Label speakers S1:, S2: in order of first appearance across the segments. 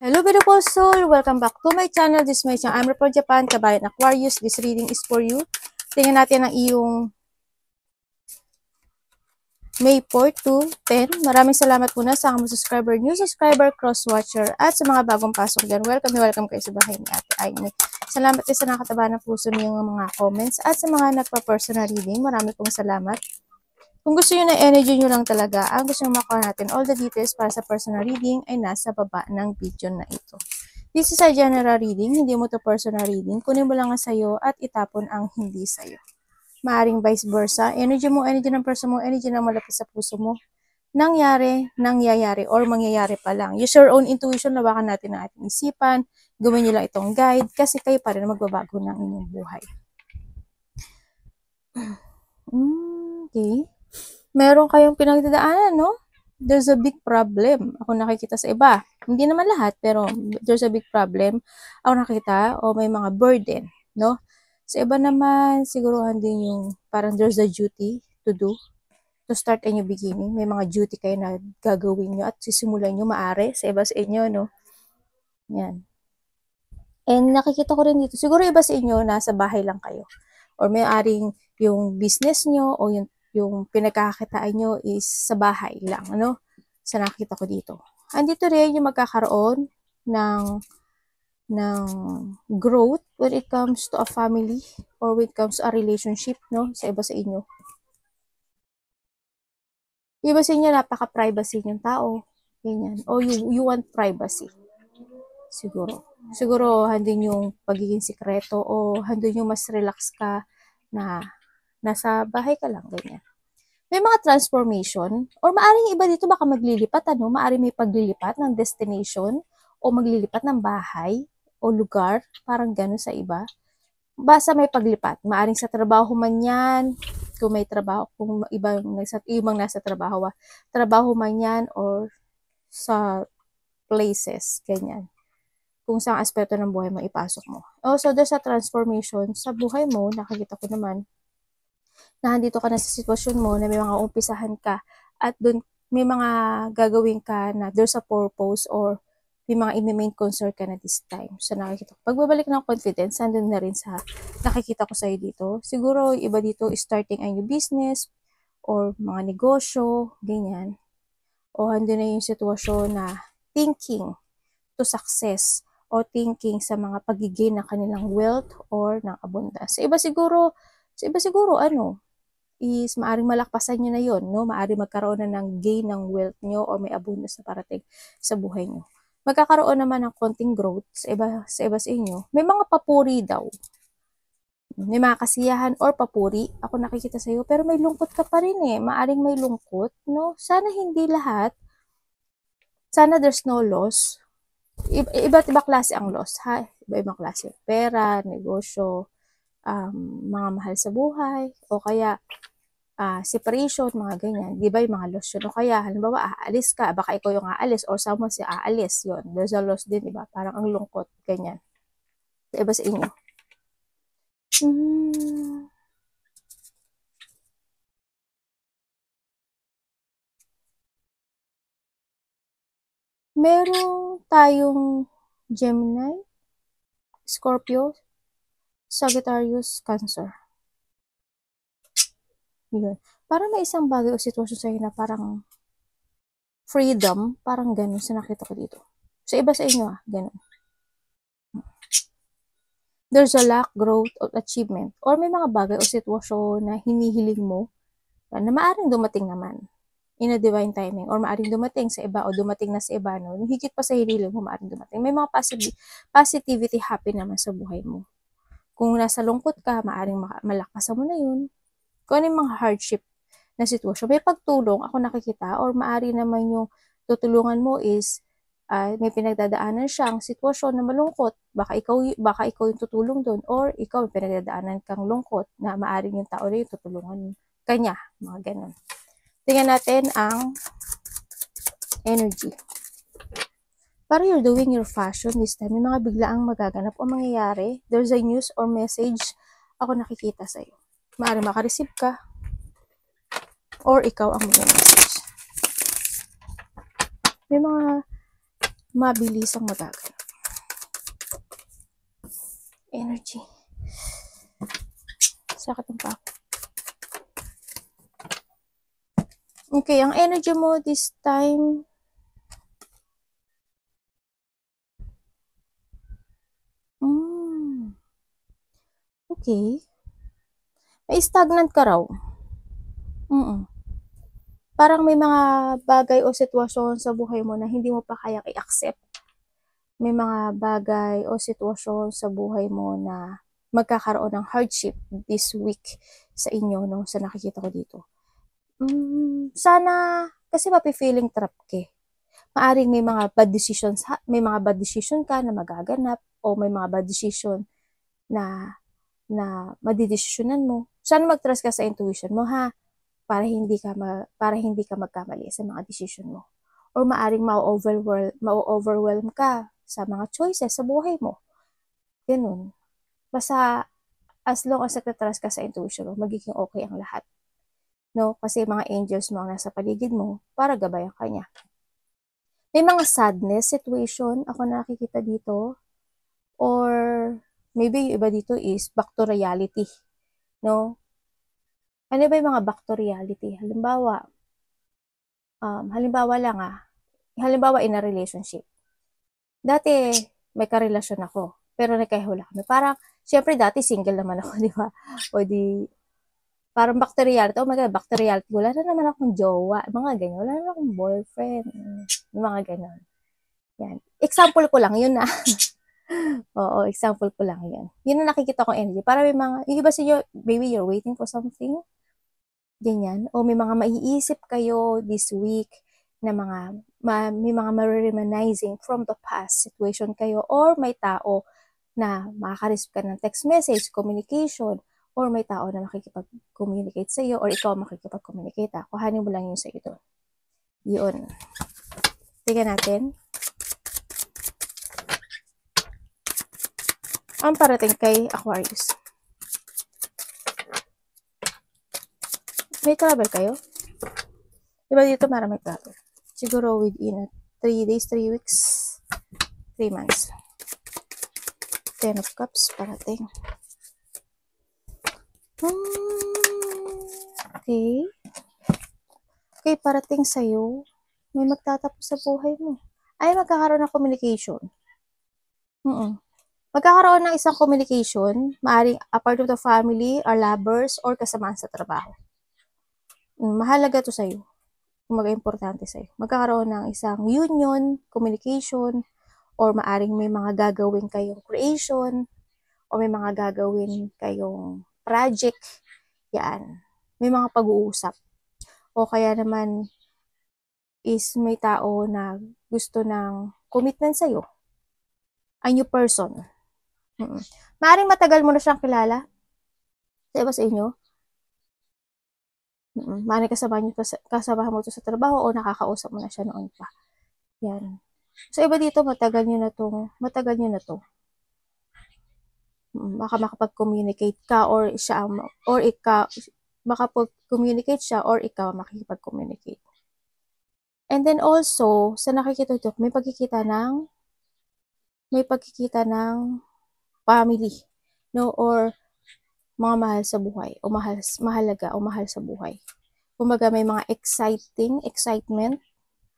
S1: Hello beautiful soul! Welcome back to my channel. This is my channel. I'm from Japan, Kabayan Aquarius. This reading is for you. Tingnan natin ang iyong May 4 to 10. Maraming salamat muna sa mga subscriber, new subscriber, cross-watcher, at sa mga bagong pasok dyan. Welcome kayo sa bahay ni Ate Aimee. Salamat din sa nakataba ng puso niyong mga comments at sa mga nagpa-personal reading. Marami pong salamat. Kung gusto nyo na energy nyo lang talaga, ang gusto nyo makuha natin, all the details para sa personal reading ay nasa baba ng video na ito. This is a general reading, hindi mo to personal reading. Kunin mo lang ang sayo at itapon ang hindi sayo. Maaring vice versa. Energy mo, energy ng person mo, energy na malapit sa puso mo. Nangyayari, or mangyayari pa lang. Use your own intuition, lawakan natin ang ating isipan. Gawin nyo lang itong guide kasi kayo pa rin magbabago ng inyong buhay. Okay. Meron kayong pinagdadaanan, no? There's a big problem. Ako nakikita sa iba. Hindi naman lahat, pero there's a big problem. Ako nakita, o may mga burden, no? Sa iba naman, siguruhan din yung parang there's a duty to do to start a new beginning. May mga duty kayo na gagawin nyo at sisimulan nyo maari sa iba sa inyo, no? Yan. And nakikita ko rin dito, siguro iba sa inyo, nasa bahay lang kayo. Or may aring yung business nyo o yung pinagkakakitaan nyo is sa bahay lang, ano? Sa nakita ko dito. Andito rin yung magkakaroon ng growth when it comes to a family or when it comes to a relationship, no? Sa iba sa inyo. Iba sa inyo, napaka-privacy yung tao. Ganyan. O you want privacy. Siguro, handin yung pagiging sikreto o handin yung mas relax ka na nasa bahay ka lang, ganyan. May mga transformation, or maaring iba dito baka maglilipat, ano? Maaring may paglilipat ng destination, o maglilipat ng bahay, o lugar, parang gano'n sa iba. Basta may paglipat, maaring sa trabaho man yan, kung may trabaho, kung ibang nasa trabaho man yan, or sa places, ganyan. Kung saan aspeto ng buhay mo ipasok mo. Also, there's a transformation sa buhay mo, nakikita ko naman, na andito ka na sa sitwasyon mo na may mga umpisahan ka at doon may mga gagawin ka na there's a purpose or may mga main concern ka na this time. So nakikita ko. Pagbabalik ng confidence, andun na rin sa nakikita ko sa'yo dito. Siguro iba dito starting a new business or mga negosyo, ganyan. O andun na yung sitwasyon na thinking to success o thinking sa mga pagiging ng kanilang wealth or ng abundance. Sa iba siguro ano, is maaring malakpasan nyo na yon, no? Maaring magkaroon na ng gain ng wealth nyo or may abundance na parating sa buhay nyo. Magkakaroon naman ng konting growth sa iba sa inyo. May mga papuri daw. May mga kasiyahan or papuri. Ako nakikita sa iyo, pero may lungkot ka pa rin eh. Maaring may lungkot, no? Sana hindi lahat. Sana there's no loss. Iba't iba klase ang loss, ha? Iba-ibang klase. Pera, negosyo, mga mahal sa buhay, o kaya separation, mga ganyan. Di ba yung mga loss yun? O kaya, halimbawa, aalis ka, baka ikaw yung aalis, or someone si aalis, yun. There's a loss din, di ba? Parang ang lungkot, ganyan. Sa iba sa inyo. Meron tayong Gemini, Scorpio, Sagittarius, Cancer. Yun. Parang may isang bagay o sitwasyon sa'yo na parang freedom, parang ganun sa nakita ko dito. Sa iba sa inyo, ganun. There's a lack, growth, or achievement. Or may mga bagay o sitwasyon na hinihiling mo na maaring dumating naman in a divine timing. Or maaring dumating sa iba o dumating na sa iba. No? Higit pa sa hinihiling mo, maaring dumating. May mga positivity happy naman sa buhay mo. Kung nasa lungkot ka, maaring malakasan mo na yun. Kung ano yung mga hardship na sitwasyon, may pagtulong ako nakikita, or maari naman yung tutulungan mo is may pinagdadaanan siyang sitwasyon na malungkot. Baka ikaw yung tutulong doon, or ikaw yung pinagdadaanan kang lungkot na maaring yung tao na yung tutulungan kanya. Mga ganun. Tingnan natin ang energy. Para you're doing your fashion this time, may mga biglaang magaganap o mangyayari. There's a news or message ako nakikita sa'yo. Maaari makareceive ka or ikaw ang mag-message. May mga mabilis ang magaganap. Energy. Sakit ng pa ako. Okay, ang energy mo this time, okay, may stagnant ka raw. Parang may mga bagay o sitwasyon sa buhay mo na hindi mo pa kayang i-accept. May mga bagay o sitwasyon sa buhay mo na magkakaroon ng hardship this week sa inyo, no? Sa nakikita ko dito. Sana, kasi mapi-feeling trap ka. Maaring may mga bad decisions, may mga bad decision ka na magaganap, o may mga bad decision na madidesisyonan mo. Sana mag-trust ka sa intuition mo, ha? Para hindi ka magkamali sa mga decision mo. Or maaring ma-overwhelm ka sa mga choices sa buhay mo. Ganun. Basta, as long as nagtatrust ka sa intuition mo, magiging okay ang lahat. No? Kasi mga angels mo ang nasa paligid mo para gabayan ka niya. May mga sadness situation ako nakikita dito. Or maybe yung iba dito is back to reality. No? Ano ba yung mga back to reality? Halimbawa in a relationship. Dati, may karelasyon ako, pero nagkahula kami. Parang, syempre dati single naman ako, di ba? O di, parang back to reality. Oh my God, back to reality. Wala na naman akong jowa. Mga ganyan. Wala na naman akong boyfriend. Mga ganyan. Yan. Example ko lang, yun na. Oo, example ko lang yun. Yun na nakikita kong energy. Para may mga, yung iba sa inyo, maybe you're waiting for something. Ganyan. O may mga maiisip kayo this week na may mga ma-reminiscing from the past situation kayo, or may tao na makaka-receive ka ng text message, communication, or may tao na makikipag-communicate sa iyo, or ikaw makikipag-communicate. Kuhanin mo lang yun sa ito. Yun. Tingnan natin. Ang parating kay Aquarius. May travel kayo? Diba dito maraming travel? Siguro within 3 days, 3 weeks, 3 months. 10 of Cups, parating. Okay. Okay, parating sa'yo. May magtatapos sa buhay mo. Ay, magkakaroon ng communication. Magkakaroon ng isang communication, maaaring a part of the family, or lovers, or kasamaan sa trabaho. Mahalaga to sa'yo. Importante sa'yo. Magkakaroon ng isang union, communication, or maaring may mga gagawin kayong creation, o may mga gagawin kayong project. Yan. May mga pag-uusap. O kaya naman is may tao na gusto ng commitment sa'yo. A new person. Maaring matagal mo na siyang kilala. Sa iba sa inyo. Maaring kasama mo to sa trabaho, o nakakausap mo na siya noon pa. Yan. So, iba dito, matagal nyo na to. Baka makapag-communicate ka, or makapag-communicate siya, or ikaw makikipag-communicate. And then also, sa nakikita ito, may pagkikita ng family, no? Or mga mahal sa buhay, o mahalaga, o mahal sa buhay. Kumbaga, may mga excitement,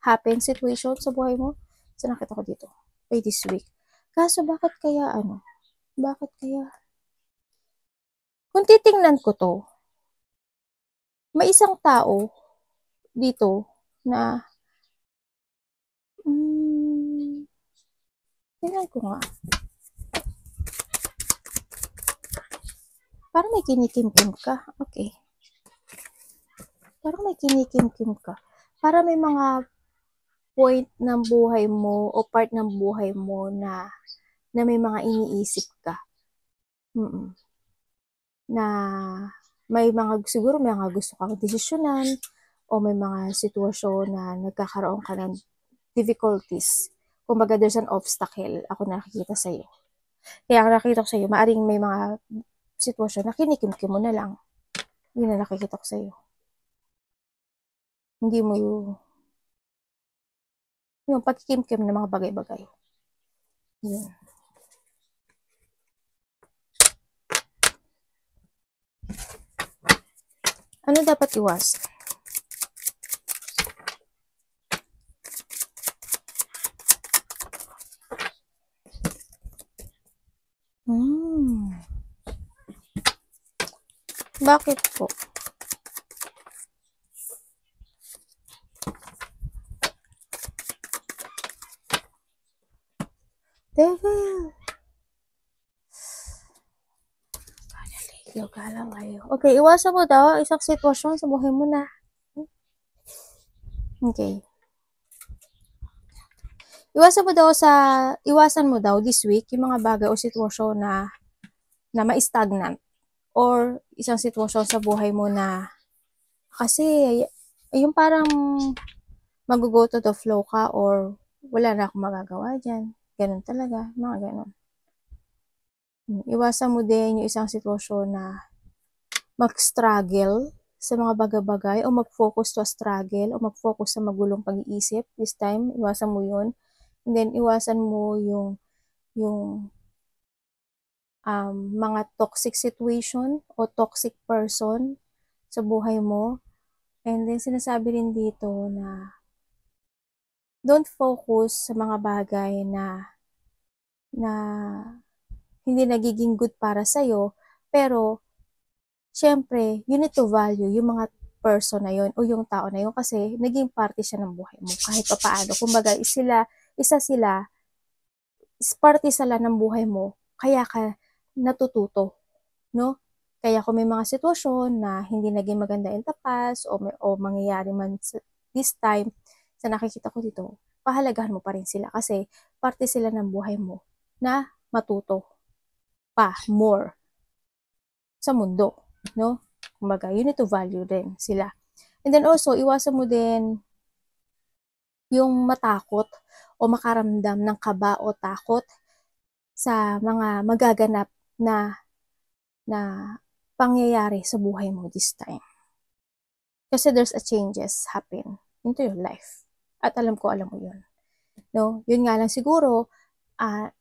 S1: happen situation sa buhay mo. So, nakita ko dito, by this week. Kaso, bakit kaya? Kung titingnan ko to, may isang tao dito na, tingnan ko nga. Parang may kinikim-kim ka. Okay. Parang may kinikim-kim ka. Para may mga point ng buhay mo, o part ng buhay mo na may mga iniisip ka. Na siguro may mga gusto kang desisyonan, o may mga sitwasyon na nagkakaroon ka ng difficulties. Kumbaga, there's an obstacle ako nakikita sa'yo. Kaya ang nakikita ko sa'yo, maaring may mga sitwasyon na kinikim-kim mo na lang. Yun na nakikita ko sa'yo. Hindi mo Yung pagkikimkim ng mga bagay-bagay. Yun. Ano dapat iwasan? Bakit po? Devil! Yoga lang kayo. Okay, iwasan mo daw isang sitwasyon sa buhay mo na. Okay. Iwasan mo daw this week yung mga bagay o sitwasyon na ma-stagnant or isang sitwasyon sa buhay mo na kasi yung parang mag-go to the flow ka or wala na akong magagawa dyan. Ganun talaga, mga ganun. Iwasan mo din yung isang sitwasyon na mag-struggle sa mga bagay-bagay o mag-focus to a struggle o mag-focus sa magulong pag-iisip. This time, iwasan mo yun. And then, iwasan mo yung mga toxic situation o toxic person sa buhay mo. And then, sinasabi rin dito na don't focus sa mga bagay na hindi nagiging good para sa'yo, pero syempre, you need to value yung mga person na yun o yung tao na yun kasi naging parte siya ng buhay mo kahit pa paano. Kumbaga, parte sila ng buhay mo, kaya ka natututo, no? Kaya kung may mga sitwasyon na hindi naging maganda in the past o mangyayari man this time, sa nakikita ko dito, pahalagahan mo pa rin sila kasi parte sila ng buhay mo na matuto pa more sa mundo, no? Kumbaga, you need to value din sila. And then also, iwasan mo din yung matakot o makaramdam ng kaba o takot sa mga magaganap na pangyayari sa buhay mo this time. Kasi there's a changes happen into your life. At alam mo yun. No? Yun nga lang siguro,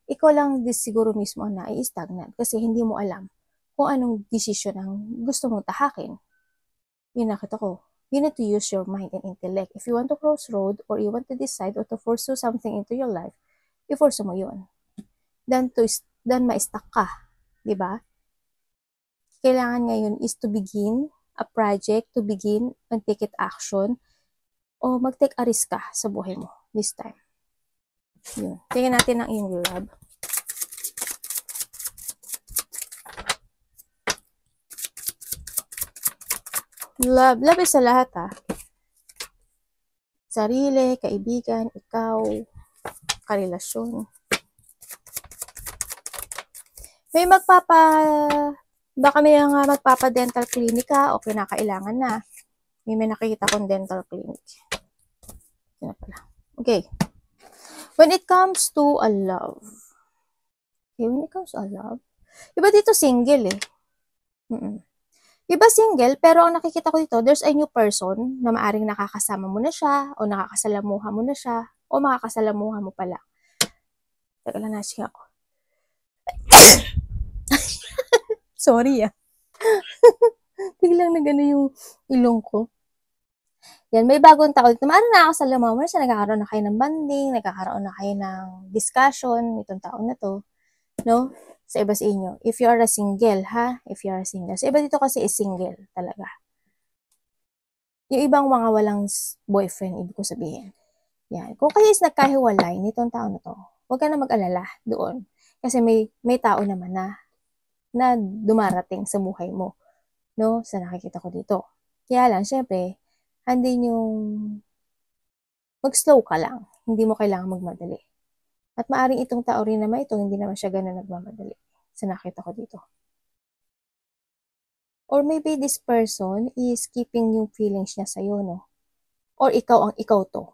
S1: ikaw lang siguro mismo na i-stagnant kasi hindi mo alam kung anong decision ang gusto mong tahakin. Yun nakita ko. You need to use your mind and intellect. If you want to crossroad or you want to decide or to pursue something into your life, i-force mo yun. Then ma-stuck ka. Diba? Kailangan ngayon is to begin a project, to begin and take it action, o mag-take a risk ka sa buhay mo this time. Yun. Tingnan natin ang iyong love. Love is sa lahat Sarili, kaibigan, ikaw, karelasyon. Baka may magpapa-dental clinic ka o kinakailangan na. May nakikita kong dental clinic. Yun pala. Okay. When it comes to a love. Iba dito single Iba single, pero ang nakikita ko dito, there's a new person na maaring nakakasama mo na siya, o nakakasalamuha mo na siya, o makakasalamuha mo pala. Teka lang, nasing ako. Sorry Biglang na gano'n yung ilong ko. Yan, may bagong tao dito. Maaring nakakasalamuha mo na siya, nagkakaroon na kayo ng banding, nagkakaroon na kayo ng discussion, itong taon na to. No? Sa iba sa inyo. If you are a single, If you are a single. Sa iba dito kasi is single talaga. Yung ibang mga walang boyfriend, ibig ko sabihin. Yan. Kung kayo is nagkahiwalay nitong taon na to, huwag ka na mag-alala doon. Kasi may tao naman na dumarating sa buhay mo. No? Sa nakikita ko dito. Kaya lang, syempre, handin yung mag-slow ka lang. Hindi mo kailangan magmadali. At maaring itong tao rin naman ito, hindi naman siya ganun nagmamadali. Sa nakita ko dito. Or maybe this person is keeping yung feelings niya sa'yo, no? Or ikaw ang ikaw to.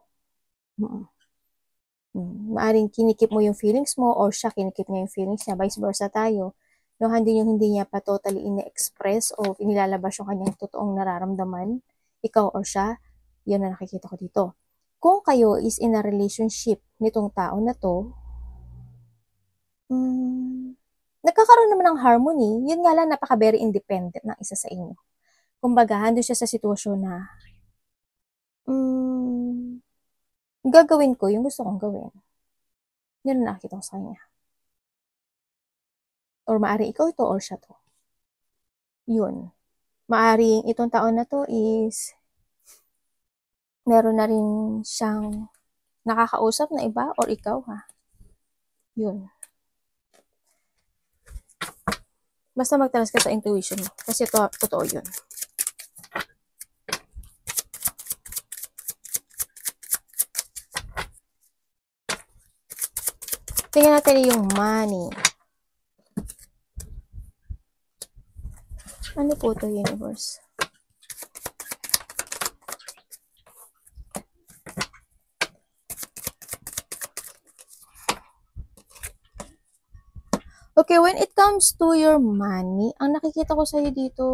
S1: Maaring kinikip mo yung feelings mo or siya kinikip niya yung feelings niya. Vice versa tayo. No, hindi niya pa totally ine-express o inilalabas yung kanyang totoong nararamdaman. Ikaw or siya, yun na nakikita ko dito. kung kayo is in a relationship nitong tao na to, nagkakaroon naman ng harmony. Yun nga lang, napaka-very independent ng isa sa inyo. Kumbaga, hando siya sa sitwasyon na, gagawin ko yung gusto kong gawin. Yun ang nakikita ko sa kanya. Or maaaring ikaw ito or siya to. Yun. Maaaring itong taon na to is meron na rin siyang nakakausap na iba or ikaw ha. Yun. Basta magtalas ka sa intuition mo. Kasi ito, totoo yun. Tingnan natin yung money. Ano po ito, universe? Okay, when it comes to your money, ang nakikita ko sa'yo dito,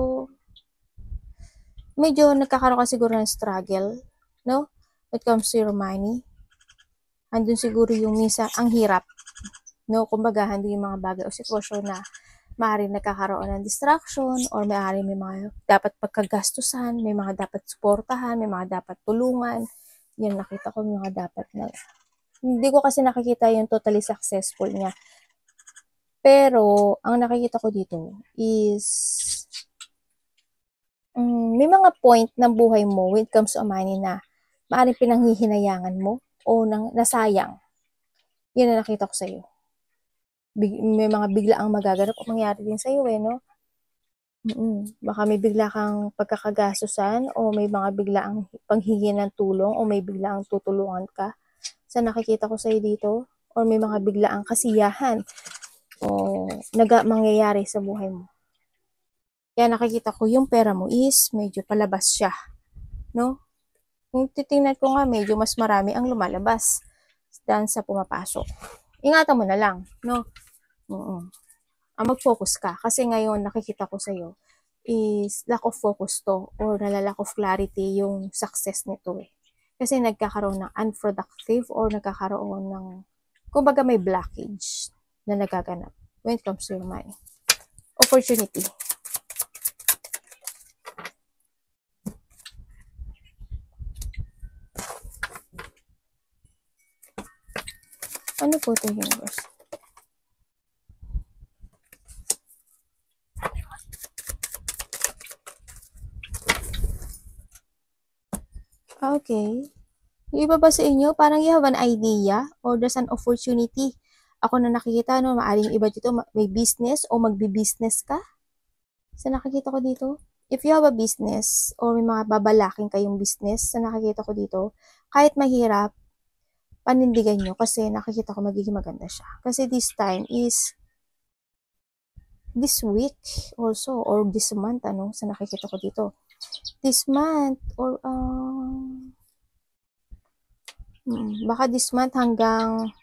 S1: medyo nagkakaroon ka siguro ng struggle, no? When it comes to your money, andun siguro yung misa, ang hirap, no? Kumbaga, andun yung mga bagay o sitwasyon na maaaring nagkakaroon ng distraction or maaaring may mga dapat pagkagastusan, may mga dapat suportahan, may mga dapat tulungan. Yan, nakita ko yung mga dapat na. Hindi ko kasi nakikita yung totally successful niya. Pero, ang nakikita ko dito is, may mga point ng buhay mo when it comes to money na maaaring pinanghihinayangan mo o nasayang. Yan ang nakita ko sa'yo. May mga biglaang magaganap o mangyari din sa'yo no? Baka may bigla kang pagkakagastusan o may mga biglaang panghingi ng tulong o may biglaang tutulungan ka sa nakikita ko sa'yo dito or may mga biglaang kasiyahan o mangyayari sa buhay mo. Kaya nakikita ko yung pera mo is medyo palabas siya, no? Kung titingnan ko nga, medyo mas marami ang lumalabas than sa pumapasok. Ingatan mo na lang, no? Mag-focus ka. Kasi ngayon, nakikita ko sa'yo is lack of focus to or lack of clarity yung success nito Kasi nagkakaroon ng unproductive or nagkakaroon ng, kumbaga may blockage na nagaganap when it comes to your money. Opportunity. Ano po ito, universe? Okay. Yung iba ba sa inyo, parang you have an idea or there's an opportunity. Ako na nakikita, no, maaring iba dito, may business o magbi-business ka. Sa nakikita ko dito, if you have a business or may mga babalaking kayong business, sa nakikita ko dito, kahit mahirap, panindigan nyo kasi nakikita ko magiging maganda siya. Kasi this time is this week also or this month, sa nakikita ko dito. This month or baka this month hanggang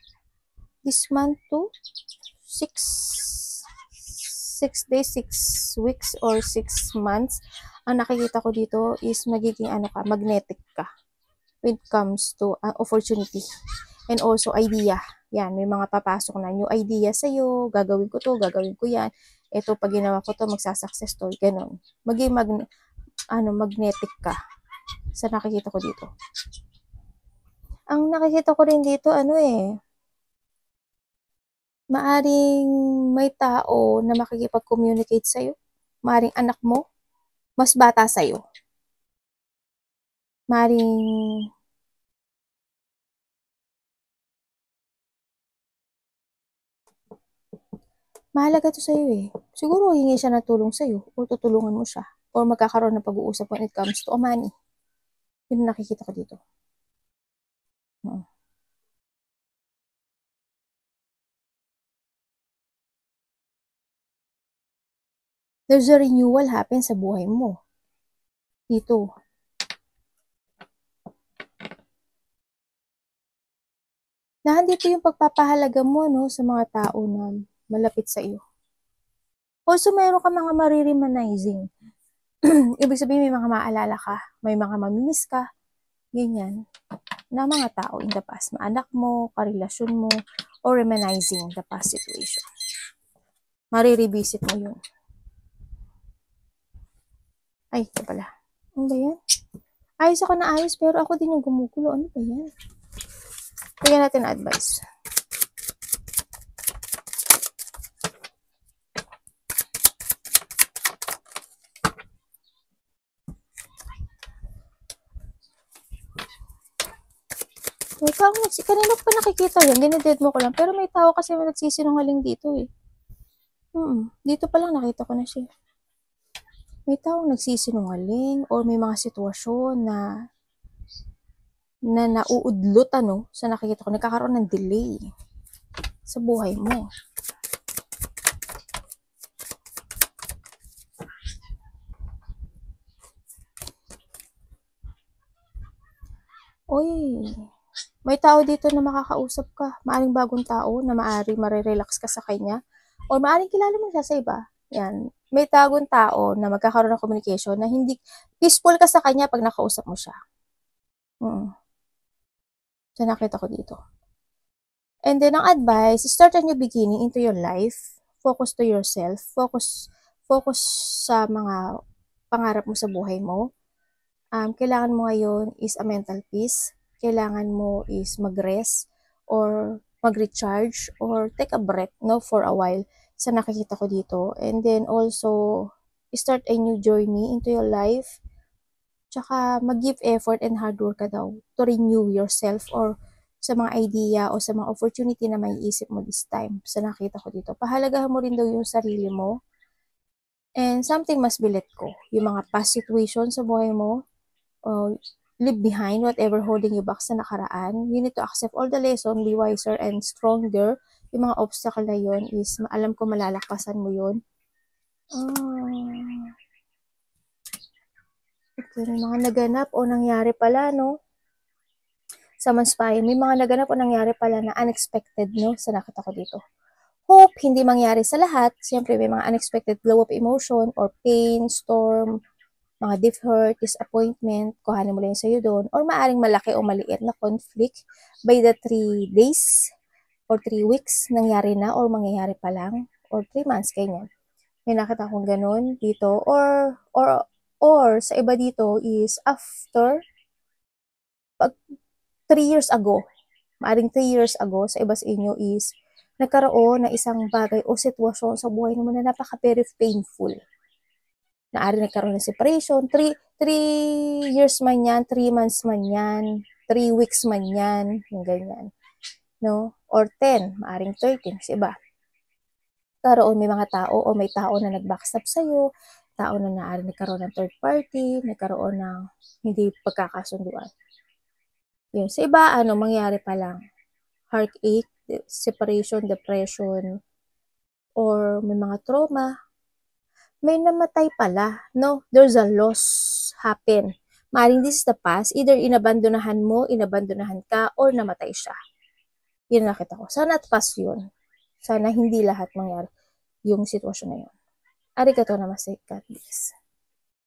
S1: this month to 6 days, 6 weeks or 6 months. Ang nakikita ko dito is magiging magnetic ka when it comes to opportunity and also idea. Yan, may mga papasok na new idea sa'yo, gagawin ko to, gagawin ko yan. Ito, pag ginawa ko to, magsasuccess to, ganun. Maging magnetic ka sa nakikita ko dito. Ang nakikita ko rin dito, maaring may tao na makikipag-communicate sa'yo. Maaring anak mo, mas bata sa'yo. Maaring mahalaga to sa'yo Siguro hingi siya ng tulong sa'yo o tutulungan mo siya or magkakaroon ng pag-uusap when it comes to money. Yun nakikita ko dito. There's a renewal happen sa buhay mo. Dito. Nandito yung pagpapahalaga mo sa mga tao na malapit sa iyo. Also, mayroon ka mga mariremanizing. Ibig sabihin, may mga maalala ka, may mga mamimiss ka, ganyan, na mga tao in the past, maanak mo, karelasyon mo, or reminiscing the past situation. Marirevisit mo yun. Ay, ito pala. Ano ba yan? Ayos ako na ayos, pero ako din yung gumugulo. Ano ba yan? Bigyan natin na advice. May tao kanina pa nakikita yan, dineded mo ko lang. Pero may tao kasi nagsisinungaling dito eh. Dito pa lang nakita ko na siya. May tao nagsisinungaling or may mga sitwasyon na nauudlot sa nakikita ko. Nagkakaroon ng delay sa buhay mo. Oy, may tao dito na makakausap ka. Maaring bagong tao na maaring marirelax ka sa kanya. O maaring kilala mo siya sa iba. Yan. May tagong tao na magkakaroon ng communication na hindi peaceful ka sa kanya pag nakausap mo siya. So, nakita ko dito. And then, ang advice, start a new beginning into your life. Focus to yourself. Focus sa mga pangarap mo sa buhay mo. Kailangan mo ngayon is a mental peace. Kailangan mo is mag-rest or mag-recharge or take a break for a while sa nakikita ko dito. And then also, start a new journey into your life. Tsaka mag-give effort and hard work ka daw to renew yourself or sa mga idea o sa mga opportunity na may isip mo this time sa nakita ko dito. Pahalagahan mo rin daw yung sarili mo. And something must be let go. Yung mga past situation sa buhay mo, leave behind whatever holding you back sa nakaraan. You need to accept all the lesson, be wiser and stronger. Yung mga obstacle na yun is, alam ko malalakasan mo yun. Okay, may mga naganap o nangyari pala, sa Manspire, may mga naganap o nangyari pala na unexpected, sa nakita ko dito. Hope hindi mangyari sa lahat. Siyempre, may mga unexpected flow of emotion or pain, storm, mga deep hurt, disappointment, kuhanin mo lang sa'yo doon, or maaring malaki o maliit na conflict by the 3 days or 3 weeks, nangyari na or mangyayari pa lang, or 3 months, ganyan. May nakita akong ganun dito, or sa iba dito is after, 3 years ago, maaring 3 years ago, sa iba sa inyo is, nagkaroon na isang bagay o sitwasyon sa buhay naman na napaka-very painful. Naaring nagkaroon ng separation, 3 years man yan, 3 months man yan, 3 weeks man yan, yung ganyan. Or 10, maaring 13, sa iba. Karoon may mga tao o may tao na nag-backstab sa'yo, tao na naaring nagkaroon ng third party, nagkaroon ng hindi pagkakasunduan. Yun. Sa iba, mangyari pa lang. Heartache, separation, depression, or may mga trauma. May namatay pala, There's a loss happen. Maring this is the past. Either inabandonahan ka, or namatay siya. Yun nakita ko. Sana at past yun. Sana hindi lahat mangyari yung sitwasyon na yun. Arigatou namaste. God bless.